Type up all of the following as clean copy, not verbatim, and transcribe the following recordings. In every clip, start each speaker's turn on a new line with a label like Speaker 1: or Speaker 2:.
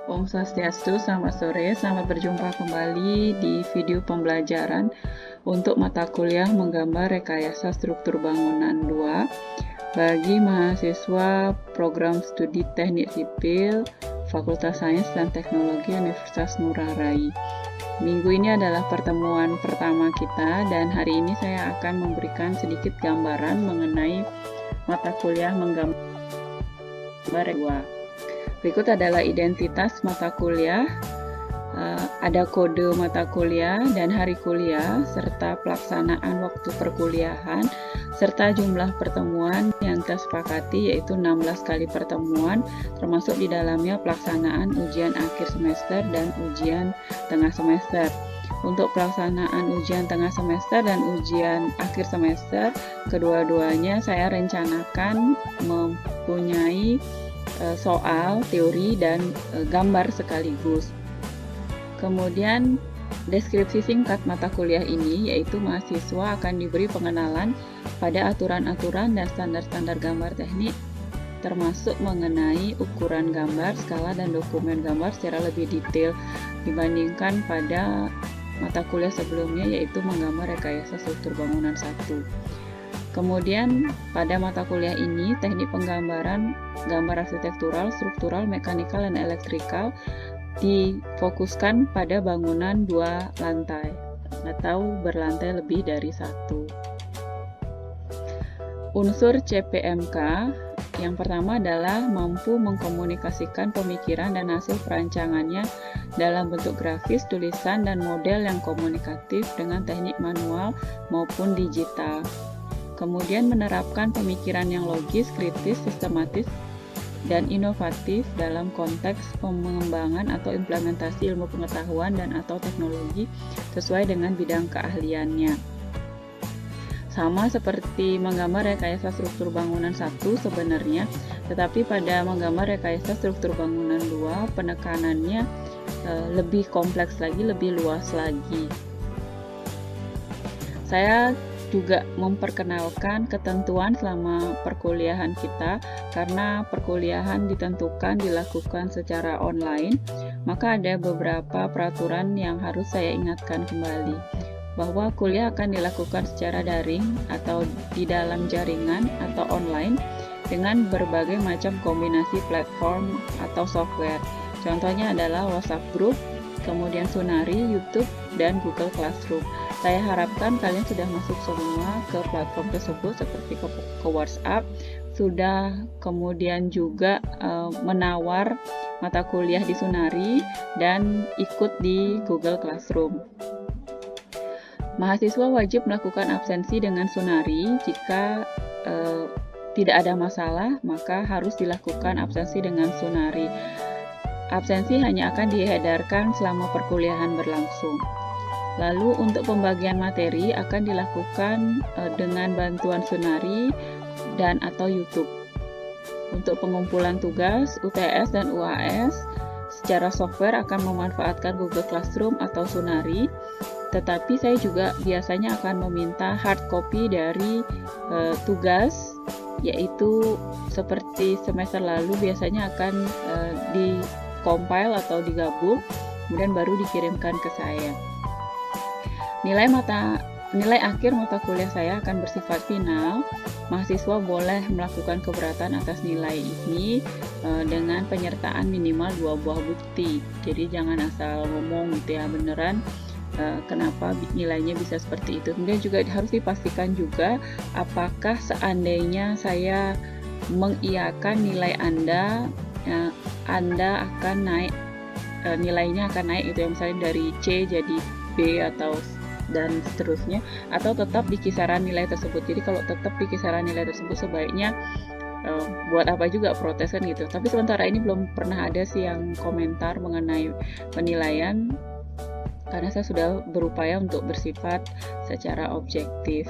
Speaker 1: Om Swastiastu, selamat sore, selamat berjumpa kembali di video pembelajaran untuk mata kuliah menggambar rekayasa struktur bangunan 2 bagi mahasiswa program studi teknik sipil Fakultas Sains dan Teknologi Universitas Ngurah Rai. Minggu ini adalah pertemuan pertama kita dan hari ini saya akan memberikan sedikit gambaran mengenai mata kuliah menggambar 2. Berikut adalah identitas mata kuliah, ada kode mata kuliah dan hari kuliah, serta pelaksanaan waktu perkuliahan, serta jumlah pertemuan yang tersepakati yaitu 16 kali pertemuan, termasuk di dalamnya pelaksanaan ujian akhir semester dan ujian tengah semester. Untuk pelaksanaan ujian tengah semester dan ujian akhir semester, kedua-duanya saya rencanakan mempunyai soal, teori, dan gambar sekaligus. Kemudian deskripsi singkat mata kuliah ini yaitu mahasiswa akan diberi pengenalan pada aturan-aturan dan standar-standar gambar teknik termasuk mengenai ukuran gambar, skala, dan dokumen gambar secara lebih detail dibandingkan pada mata kuliah sebelumnya yaitu menggambar rekayasa struktur bangunan 1. Kemudian pada mata kuliah ini teknik penggambaran gambar arsitektural, struktural, mekanikal, dan elektrikal difokuskan pada bangunan 2 lantai atau berlantai lebih dari 1. Unsur CPMK yang pertama adalah mampu mengkomunikasikan pemikiran dan hasil perancangannya dalam bentuk grafis, tulisan, dan model yang komunikatif dengan teknik manual maupun digital. Kemudian menerapkan pemikiran yang logis, kritis, sistematis, dan inovatif dalam konteks pengembangan atau implementasi ilmu pengetahuan dan atau teknologi sesuai dengan bidang keahliannya. Sama seperti menggambar rekayasa struktur bangunan 1 sebenarnya, tetapi pada menggambar rekayasa struktur bangunan 2 penekanannya lebih kompleks lagi, lebih luas lagi. Saya juga memperkenalkan ketentuan selama perkuliahan kita karena perkuliahan dilakukan secara online, maka ada beberapa peraturan yang harus saya ingatkan kembali bahwa kuliah akan dilakukan secara daring atau di dalam jaringan atau online dengan berbagai macam kombinasi platform atau software. Contohnya adalah WhatsApp Group, kemudian Sunari, YouTube, dan Google Classroom. Saya harapkan kalian sudah masuk semua ke platform tersebut seperti ke WhatsApp, sudah kemudian juga menawar mata kuliah di Sunari dan ikut di Google Classroom. Mahasiswa wajib melakukan absensi dengan Sunari. Jika tidak ada masalah, maka harus dilakukan absensi dengan Sunari. Absensi hanya akan diedarkan selama perkuliahan berlangsung. Lalu untuk pembagian materi akan dilakukan dengan bantuan Sunari dan atau YouTube. Untuk pengumpulan tugas, UTS dan UAS secara software akan memanfaatkan Google Classroom atau Sunari, tetapi saya juga biasanya akan meminta hard copy dari tugas, yaitu seperti semester lalu biasanya akan di-compile atau digabung, kemudian baru dikirimkan ke saya. Nilai akhir mata kuliah saya akan bersifat final. Mahasiswa boleh melakukan keberatan atas nilai ini dengan penyertaan minimal 2 buah bukti. Jadi jangan asal ngomong gitu ya, beneran kenapa nilainya bisa seperti itu. Kemudian juga harus dipastikan juga apakah seandainya saya mengiyakan nilai Anda akan naik, nilainya akan naik itu ya, misalnya dari C jadi B atau dan seterusnya, atau tetap di kisaran nilai tersebut. Jadi kalau tetap di kisaran nilai tersebut sebaiknya buat apa juga protes kan gitu. Tapi sementara ini belum pernah ada sih yang komentar mengenai penilaian karena saya sudah berupaya untuk bersifat secara objektif.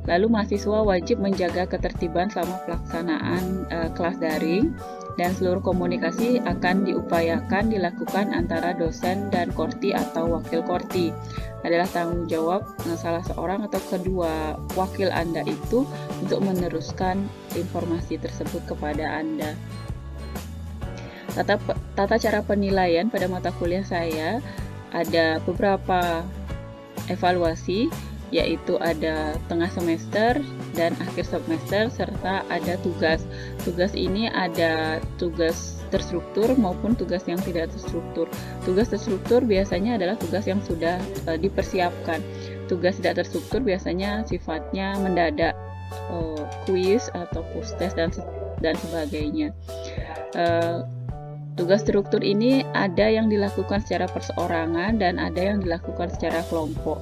Speaker 1: Lalu mahasiswa wajib menjaga ketertiban selama pelaksanaan kelas daring dan seluruh komunikasi akan diupayakan dilakukan antara dosen dan korti atau wakil korti. Adalah tanggung jawab salah seorang atau kedua wakil Anda itu untuk meneruskan informasi tersebut kepada Anda. Tata cara penilaian pada mata kuliah saya ada beberapa evaluasi, yaitu ada tengah semester dan akhir semester, serta ada tugas. Tugas ini ada tugas terstruktur maupun tugas yang tidak terstruktur. Tugas terstruktur biasanya adalah tugas yang sudah dipersiapkan. Tugas tidak terstruktur biasanya sifatnya mendadak, kuis atau pustes dan sebagainya. Tugas struktur ini ada yang dilakukan secara perseorangan dan ada yang dilakukan secara kelompok,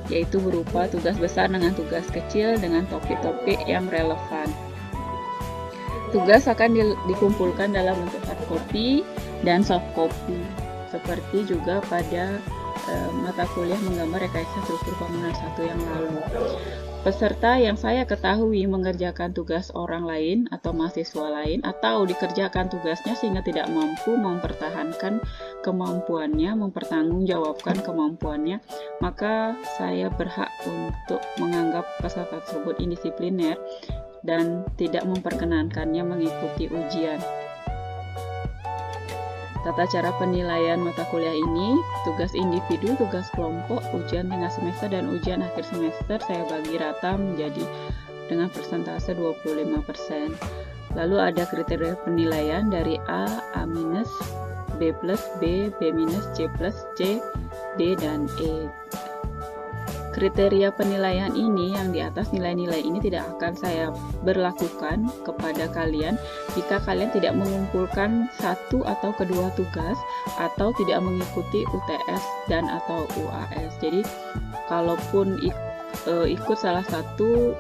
Speaker 1: yaitu berupa tugas besar dengan tugas kecil dengan topik-topik yang relevan. Tugas akan dikumpulkan dalam bentuk hard copy dan soft copy, seperti juga pada mata kuliah menggambar rekayasa struktur bangunan 1 yang lalu. Peserta yang saya ketahui mengerjakan tugas orang lain atau mahasiswa lain atau dikerjakan tugasnya sehingga tidak mampu mempertahankan kemampuannya, mempertanggungjawabkan kemampuannya, maka saya berhak untuk menganggap peserta tersebut indisipliner dan tidak memperkenankannya mengikuti ujian. Tata cara penilaian mata kuliah ini, tugas individu, tugas kelompok, ujian tengah semester, dan ujian akhir semester saya bagi rata menjadi dengan persentase 25%. Lalu ada kriteria penilaian dari A, A-, B+, B, B-, C+, C, D, dan E. Kriteria penilaian ini yang di atas nilai-nilai ini tidak akan saya berlakukan kepada kalian jika kalian tidak mengumpulkan satu atau kedua tugas atau tidak mengikuti UTS dan atau UAS. Jadi kalaupun ikut salah satu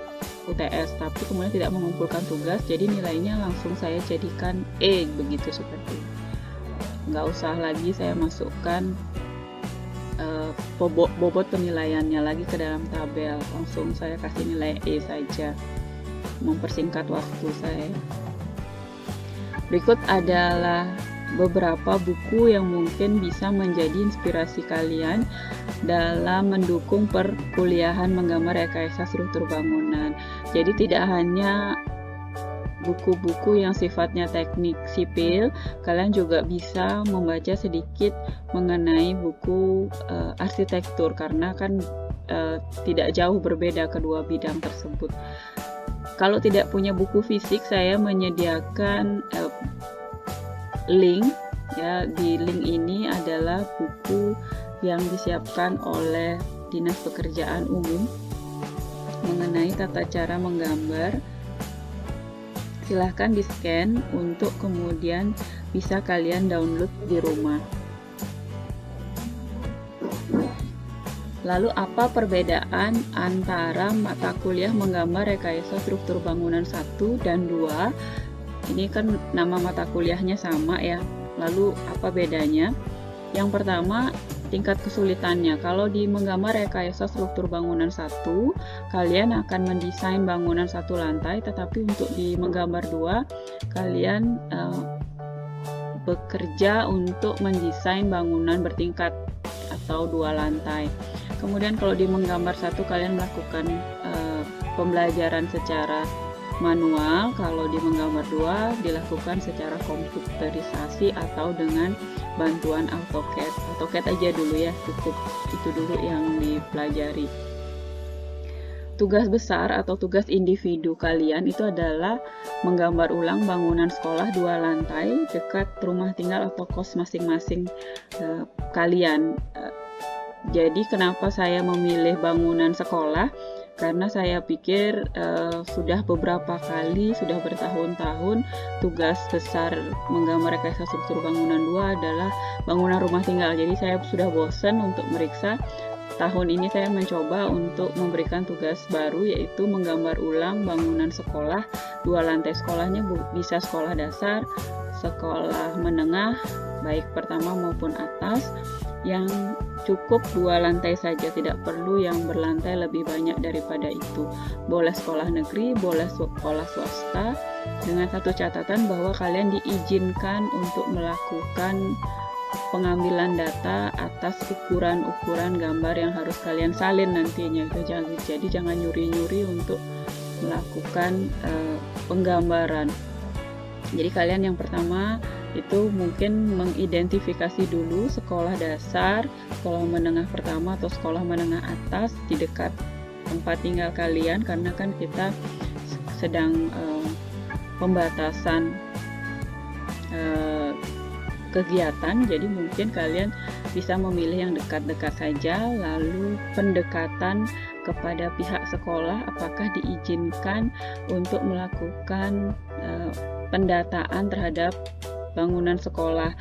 Speaker 1: UTS tapi kemudian tidak mengumpulkan tugas, jadi nilainya langsung saya jadikan E, begitu seperti itu. Nggak usah lagi saya masukkan bobot penilaiannya lagi ke dalam tabel, langsung saya kasih nilai E saja, mempersingkat waktu saya. Berikut adalah beberapa buku yang mungkin bisa menjadi inspirasi kalian dalam mendukung perkuliahan menggambar rekayasa struktur bangunan. Jadi tidak hanya buku-buku yang sifatnya teknik sipil, kalian juga bisa membaca sedikit mengenai buku arsitektur, karena kan tidak jauh berbeda kedua bidang tersebut. Kalau tidak punya buku fisik, saya menyediakan link, ya. Di link ini adalah buku yang disiapkan oleh Dinas Pekerjaan Umum mengenai tata cara menggambar. Silahkan di-scan untuk kemudian bisa kalian download di rumah. Lalu apa perbedaan antara mata kuliah menggambar rekayasa struktur bangunan 1 dan 2? Ini kan nama mata kuliahnya sama ya. Lalu apa bedanya? Yang pertama, tingkat kesulitannya. Kalau di menggambar rekayasa struktur bangunan 1, kalian akan mendesain bangunan 1 lantai, tetapi untuk di menggambar 2, kalian bekerja untuk mendesain bangunan bertingkat atau 2 lantai. Kemudian kalau di menggambar 1, kalian melakukan pembelajaran secara manual. Kalau di menggambar 2 dilakukan secara komputerisasi atau dengan bantuan AutoCAD. AutoCAD aja dulu ya, cukup itu dulu yang dipelajari. Tugas besar atau tugas individu kalian itu adalah menggambar ulang bangunan sekolah 2 lantai dekat rumah tinggal atau kos masing-masing kalian. Jadi kenapa saya memilih bangunan sekolah? Karena saya pikir sudah beberapa kali, sudah bertahun-tahun tugas besar menggambar rekayasa struktur bangunan 2 adalah bangunan rumah tinggal. Jadi saya sudah bosan untuk meriksa. Tahun ini saya mencoba untuk memberikan tugas baru, yaitu menggambar ulang bangunan sekolah 2 lantai. Sekolahnya bisa sekolah dasar, sekolah menengah, baik pertama maupun atas, yang cukup 2 lantai saja, tidak perlu yang berlantai lebih banyak daripada itu. Boleh sekolah negeri, boleh sekolah swasta, dengan satu catatan bahwa kalian diizinkan untuk melakukan pengambilan data atas ukuran-ukuran gambar yang harus kalian salin nantinya. Jadi jangan nyuri-nyuri untuk melakukan penggambaran. Jadi kalian yang pertama itu mungkin mengidentifikasi dulu sekolah dasar, sekolah menengah pertama atau sekolah menengah atas di dekat tempat tinggal kalian, karena kan kita sedang pembatasan kegiatan, jadi mungkin kalian bisa memilih yang dekat-dekat saja. Lalu pendekatan kepada pihak sekolah, apakah diizinkan untuk melakukan pendataan terhadap bangunan sekolah.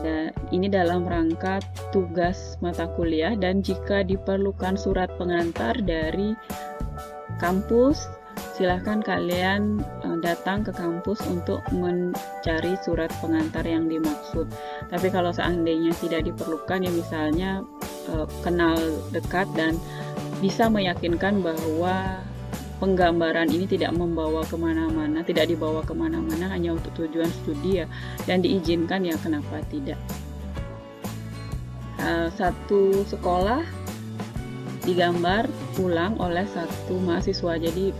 Speaker 1: Dan ini dalam rangka tugas mata kuliah, dan jika diperlukan surat pengantar dari kampus, silahkan kalian datang ke kampus untuk mencari surat pengantar yang dimaksud. Tapi kalau seandainya tidak diperlukan, ya misalnya kenal dekat dan bisa meyakinkan bahwa penggambaran ini tidak membawa kemana-mana, tidak dibawa kemana-mana, hanya untuk tujuan studi ya, dan diizinkan, ya kenapa tidak. Satu sekolah digambar ulang oleh satu mahasiswa, jadi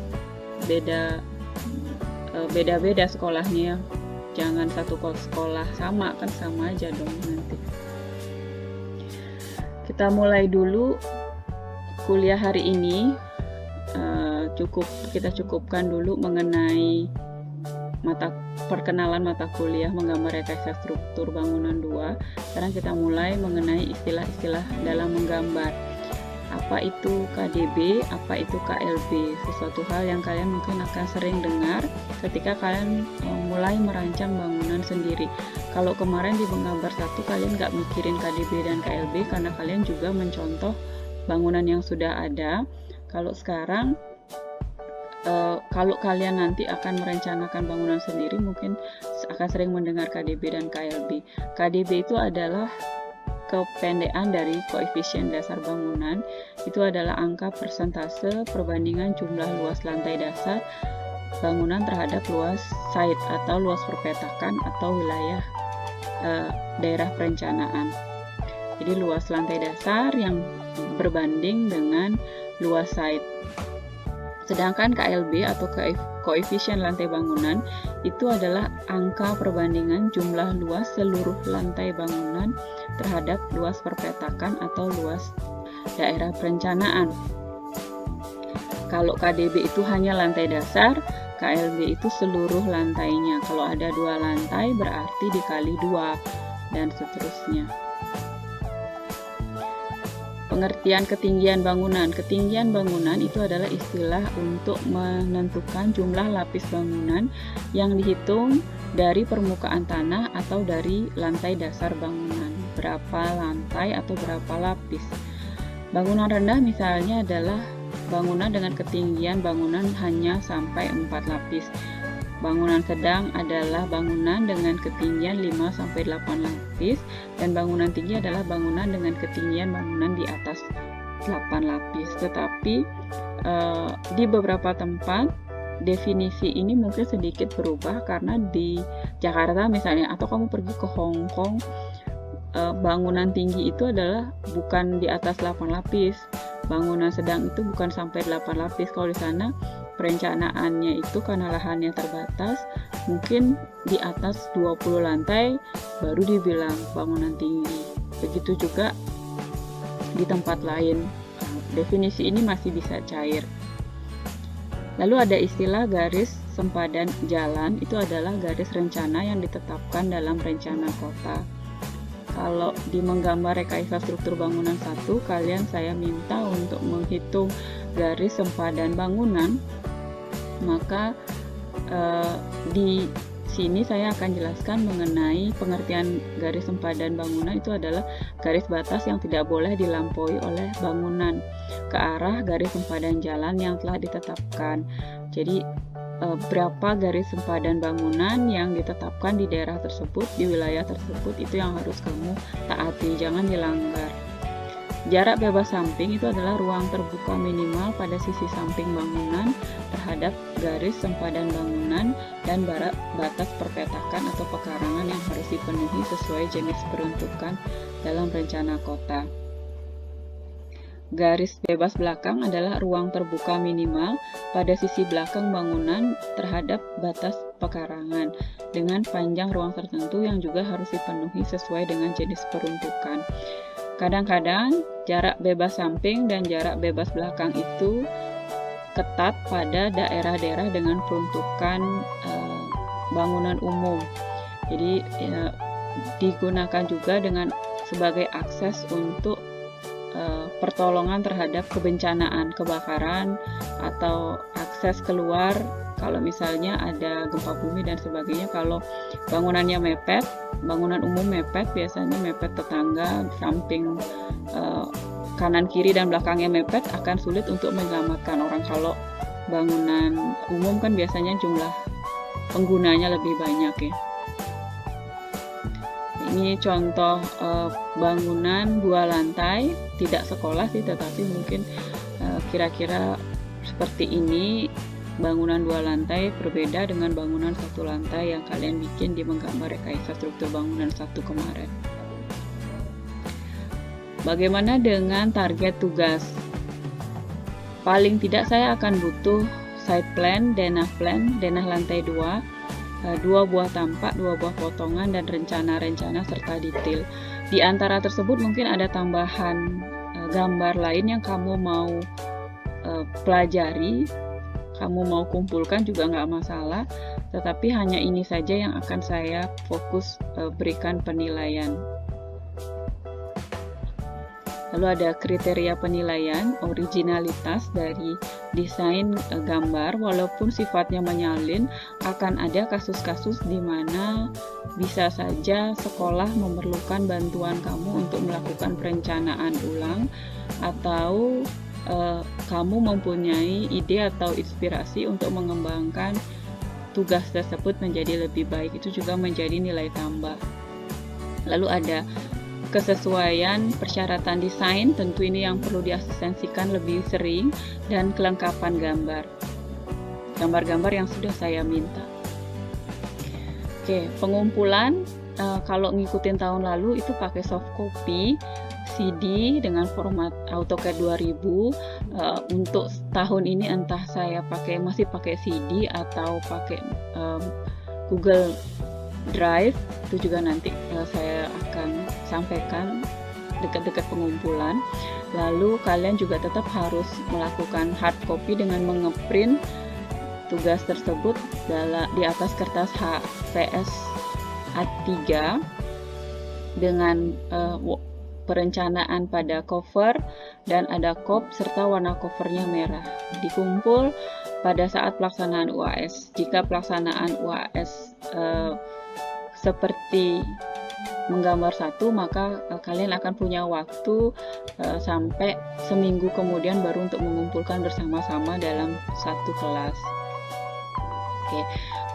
Speaker 1: beda-beda sekolahnya, jangan satu sekolah sama, kan sama aja dong nanti. Kita mulai dulu kuliah hari ini. Kita cukupkan dulu mengenai perkenalan mata kuliah menggambar rekayasa struktur bangunan 2. Sekarang kita mulai mengenai istilah-istilah dalam menggambar. Apa itu KDB, apa itu KLB, sesuatu hal yang kalian mungkin akan sering dengar ketika kalian mulai merancang bangunan sendiri. Kalau kemarin di menggambar 1 kalian nggak mikirin KDB dan KLB karena kalian juga mencontoh bangunan yang sudah ada. Kalau sekarang kalau kalian nanti akan merencanakan bangunan sendiri, mungkin akan sering mendengar KDB dan KLB. KDB itu adalah kependekan dari koefisien dasar bangunan. Itu adalah angka persentase perbandingan jumlah luas lantai dasar bangunan terhadap luas site atau luas perpetakan atau wilayah daerah perencanaan. Jadi luas lantai dasar yang berbanding dengan luas site. Sedangkan KLB atau koefisien lantai bangunan itu adalah angka perbandingan jumlah luas seluruh lantai bangunan terhadap luas perpetakan atau luas daerah perencanaan. Kalau KDB itu hanya lantai dasar, KLB itu seluruh lantainya. Kalau ada 2 lantai berarti dikali 2 dan seterusnya. Pengertian ketinggian bangunan. Ketinggian bangunan itu adalah istilah untuk menentukan jumlah lapis bangunan yang dihitung dari permukaan tanah atau dari lantai dasar bangunan. Berapa lantai atau berapa lapis. Bangunan rendah misalnya adalah bangunan dengan ketinggian bangunan hanya sampai 4 lapis. Bangunan sedang adalah bangunan dengan ketinggian 5-8 lapis, dan bangunan tinggi adalah bangunan dengan ketinggian bangunan di atas 8 lapis. Tetapi di beberapa tempat definisi ini mungkin sedikit berubah, karena di Jakarta misalnya, atau kamu pergi ke Hong Kong, bangunan tinggi itu adalah bukan di atas 8 lapis. Bangunan sedang itu bukan sampai 8 lapis. Kalau di sana perencanaannya itu karena lahannya terbatas, mungkin di atas 20 lantai baru dibilang bangunan tinggi. Begitu juga di tempat lain. Definisi ini masih bisa cair. Lalu ada istilah garis sempadan jalan. Itu adalah garis rencana yang ditetapkan dalam rencana kota. Kalau di menggambar rekayasa struktur bangunan 1, saya minta untuk menghitung garis sempadan bangunan, maka di sini saya akan jelaskan mengenai pengertian garis sempadan bangunan. Itu adalah garis batas yang tidak boleh dilampaui oleh bangunan ke arah garis sempadan jalan yang telah ditetapkan. Jadi berapa garis sempadan bangunan yang ditetapkan di daerah tersebut, di wilayah tersebut, itu yang harus kamu taati, jangan dilanggar. Jarak bebas samping itu adalah ruang terbuka minimal pada sisi samping bangunan terhadap garis sempadan bangunan dan batas perpetakan atau pekarangan yang harus dipenuhi sesuai jenis peruntukan dalam rencana kota. garis bebas belakang adalah ruang terbuka minimal pada sisi belakang bangunan terhadap batas pekarangan dengan panjang ruang tertentu yang juga harus dipenuhi sesuai dengan jenis peruntukan. Kadang-kadang jarak bebas samping dan jarak bebas belakang itu ketat pada daerah-daerah dengan peruntukan bangunan umum. Jadi digunakan juga dengan sebagai akses untuk pertolongan terhadap kebencanaan, kebakaran, atau akses keluar kalau misalnya ada gempa bumi dan sebagainya. Kalau bangunannya mepet, bangunan umum mepet, biasanya mepet tetangga, samping kanan kiri dan belakangnya mepet, akan sulit untuk menyelamatkan orang. Kalau bangunan umum kan biasanya jumlah penggunanya lebih banyak ya. Ini contoh bangunan 2 lantai, tidak sekolah sih, tetapi mungkin kira-kira seperti ini. Bangunan 2 lantai berbeda dengan bangunan 1 lantai yang kalian bikin di menggambar rekayasa struktur bangunan 1 kemarin. Bagaimana dengan target tugas? Paling tidak saya akan butuh site plan, denah lantai 2, 2 buah tampak, 2 buah potongan, dan rencana-rencana serta detail. Di antara tersebut mungkin ada tambahan gambar lain yang kamu mau pelajari, kamu mau kumpulkan juga nggak masalah, tetapi hanya ini saja yang akan saya fokus berikan penilaian. Lalu ada kriteria penilaian, originalitas dari desain gambar. Walaupun sifatnya menyalin, akan ada kasus-kasus di mana bisa saja sekolah memerlukan bantuan kamu untuk melakukan perencanaan ulang, atau kamu mempunyai ide atau inspirasi untuk mengembangkan tugas tersebut menjadi lebih baik. Itu juga menjadi nilai tambah. Lalu ada kesesuaian persyaratan desain, tentu ini yang perlu diasistensikan lebih sering, dan kelengkapan gambar-gambar yang sudah saya minta. Oke, pengumpulan kalau ngikutin tahun lalu itu pakai soft copy CD dengan format AutoCAD 2000. Untuk tahun ini entah saya masih pakai CD atau pakai Google Drive, itu juga nanti saya akan sampaikan dekat-dekat pengumpulan. Lalu kalian juga tetap harus melakukan hard copy dengan mengeprint tugas tersebut di atas kertas HVS A3 dengan perencanaan pada cover dan ada kop serta warna covernya merah. Dikumpul pada saat pelaksanaan UAS. Jika pelaksanaan UAS seperti menggambar 1, maka kalian akan punya waktu sampai seminggu kemudian baru untuk mengumpulkan bersama-sama dalam satu kelas. Oke,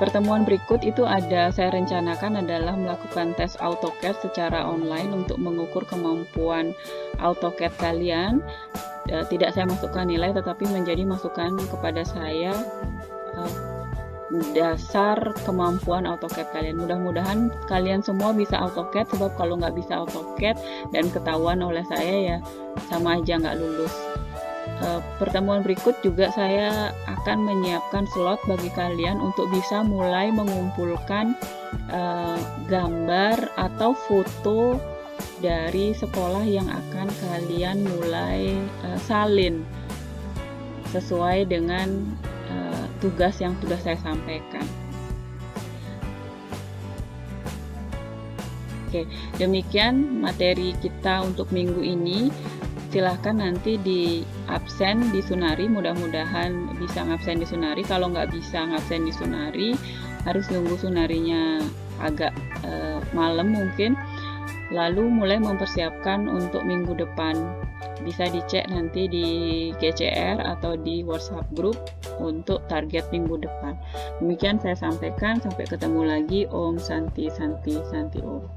Speaker 1: pertemuan berikut itu saya rencanakan adalah melakukan tes AutoCAD secara online untuk mengukur kemampuan AutoCAD kalian. Tidak saya masukkan nilai, tetapi menjadi masukan kepada saya dasar kemampuan AutoCAD kalian. Mudah-mudahan kalian semua bisa AutoCAD, sebab kalau nggak bisa AutoCAD dan ketahuan oleh saya ya sama aja nggak lulus. Pertemuan berikut juga saya akan menyiapkan slot bagi kalian untuk bisa mulai mengumpulkan gambar atau foto dari sekolah yang akan kalian mulai salin sesuai dengan tugas yang sudah saya sampaikan. Oke, demikian materi kita untuk minggu ini. Silahkan nanti di absen di Sunari, mudah-mudahan bisa ngabsen di Sunari. Kalau nggak bisa ngabsen di Sunari, harus nunggu Sunarinya agak malam mungkin. Lalu mulai mempersiapkan untuk minggu depan. Bisa dicek nanti di GCR atau di WhatsApp group untuk target minggu depan. Demikian saya sampaikan, sampai ketemu lagi. Om Santi Santi Santi Om.